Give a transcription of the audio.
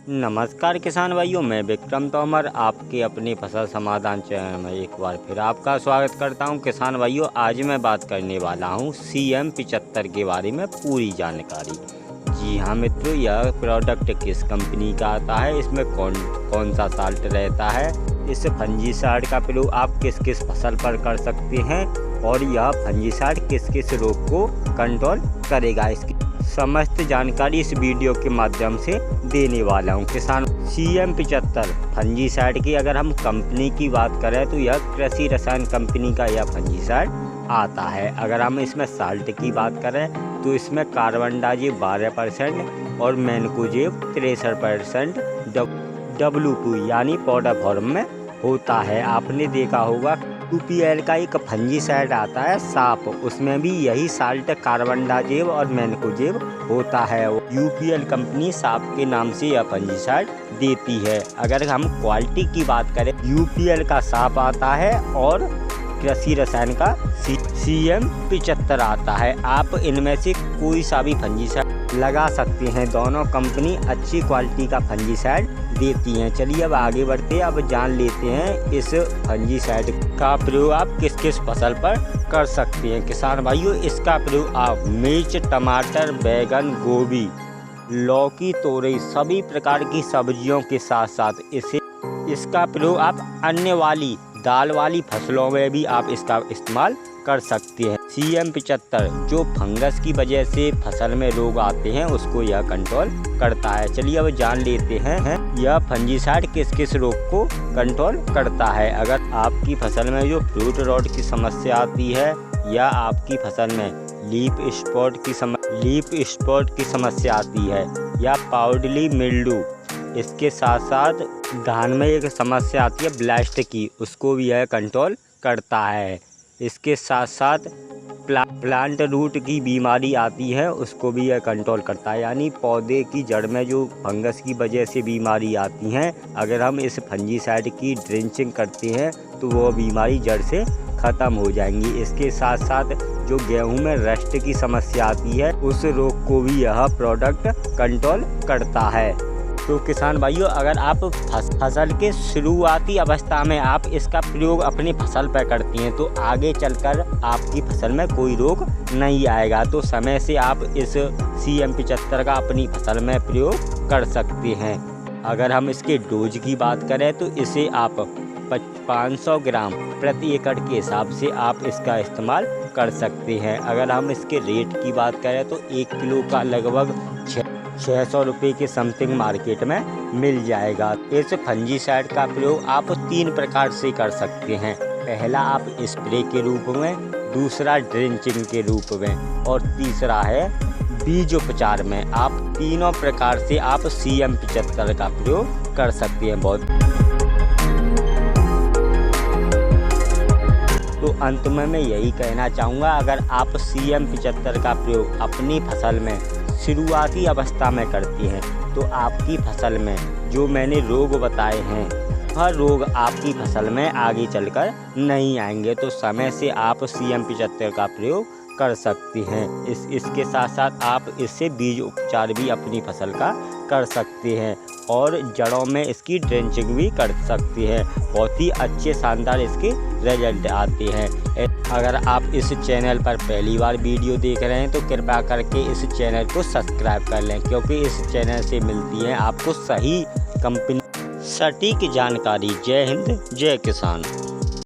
नमस्कार किसान भाइयों, मैं विक्रम तोमर आपके अपने फसल समाधान चैनल में एक बार फिर आपका स्वागत करता हूं। किसान भाइयों, आज मैं बात करने वाला हूं CM75 के बारे में पूरी जानकारी। जी हाँ मित्रों, यह प्रोडक्ट किस कंपनी का आता है, इसमें कौन सा साल्ट रहता है, इस फंजीसाइड का प्रयोग आप किस किस फसल पर कर सकते हैं और यह फंजीसाइड किस किस रोग को कंट्रोल करेगा, इसकी समस्त जानकारी इस वीडियो के माध्यम से देने वाला हूं। किसान CM75 फंजीसाइड की अगर हम कंपनी की बात करें तो यह कृषि रसायन कंपनी का यह फंजीसाइड आता है। अगर हम इसमें साल्ट की बात करें तो इसमें कार्बनडाजिम 12% और मैनकोजेब 63% W2 यानी पाउडर फॉर्म में होता है। आपने देखा होगा UPL का एक फंजीसाइड आता है साप, उसमें भी यही साल्ट कार्बनडाजिम और मैनकोजेब होता है। UPL कंपनी साप के नाम से यह फंजीसाइड देती है। अगर हम क्वालिटी की बात करें, UPL का साप आता है और कृषि रसायन का CM75 आता है। आप इनमें से कोई सा भी फंजीसाइड लगा सकते हैं, दोनों कंपनी अच्छी क्वालिटी का फंजीसाइड देती हैं। चलिए अब आगे बढ़ते हैं, अब जान लेते हैं इस फंजीसाइड का प्रयोग आप किस किस फसल पर कर सकते हैं। किसान भाइयों, इसका प्रयोग आप मिर्च, टमाटर, बैगन, गोभी, लौकी, तोरई सभी प्रकार की सब्जियों के साथ साथ इसका प्रयोग आप अन्य वाली दाल वाली फसलों में भी आप इसका इस्तेमाल कर सकते हैं। CM75 जो फंगस की वजह से फसल में रोग आते हैं उसको यह कंट्रोल करता है। चलिए अब जान लेते हैं यह फंजीसाइड किस किस रोग को कंट्रोल करता है। अगर आपकी फसल में जो फ्रूट रॉट की समस्या आती है या आपकी फसल में लीफ स्पॉट की समस्या आती है या पाउडरली मिल्ड्यू, इसके साथ साथ धान में एक समस्या आती है ब्लास्ट की, उसको भी यह कंट्रोल करता है। इसके साथ साथ प्लांट रूट की बीमारी आती है, उसको भी यह कंट्रोल करता है। यानी पौधे की जड़ में जो फंगस की वजह से बीमारी आती हैं, अगर हम इस फंजीसाइड की ड्रेंचिंग करते हैं तो वो बीमारी जड़ से ख़त्म हो जाएंगी। इसके साथ साथ जो गेहूं में रस्ट की समस्या आती है उस रोग को भी यह प्रोडक्ट कंट्रोल करता है। तो किसान भाइयों, अगर आप फसल के शुरुआती अवस्था में आप इसका प्रयोग अपनी फसल पर करती हैं तो आगे चलकर आपकी फसल में कोई रोग नहीं आएगा। तो समय से आप इस CM75 का अपनी फसल में प्रयोग कर सकते हैं। अगर हम इसके डोज की बात करें तो इसे आप 500 ग्राम प्रति एकड़ के हिसाब से आप इसका इस्तेमाल कर सकते हैं। अगर हम इसके रेट की बात करें तो 1 किलो का लगभग 600 रुपये के समथिंग मार्केट में मिल जाएगा। इस फंजीसाइड का प्रयोग आप 3 प्रकार से कर सकते हैं। पहला आप स्प्रे के रूप में, दूसरा ड्रेंचिंग के रूप में और तीसरा है बीज उपचार में। आप तीनों प्रकार से आप CM75 का प्रयोग कर सकते हैं। तो अंत में मैं यही कहना चाहूँगा, अगर आप CM75 का प्रयोग अपनी फसल में शुरुआती अवस्था में करती हैं तो आपकी फसल में जो मैंने रोग बताए हैं वह रोग आपकी फसल में आगे चलकर नहीं आएंगे। तो समय से आप CM75 का प्रयोग कर सकती हैं। इसके साथ साथ आप इससे बीज उपचार भी अपनी फसल का कर सकते हैं और जड़ों में इसकी ड्रेंचिंग भी कर सकते हैं। बहुत ही अच्छे शानदार इसके रिजल्ट आते हैं। अगर आप इस चैनल पर पहली बार वीडियो देख रहे हैं तो कृपया करके इस चैनल को सब्सक्राइब कर लें, क्योंकि इस चैनल से मिलती है आपको सही कंपनी सटीक जानकारी। जय हिंद, जय किसान।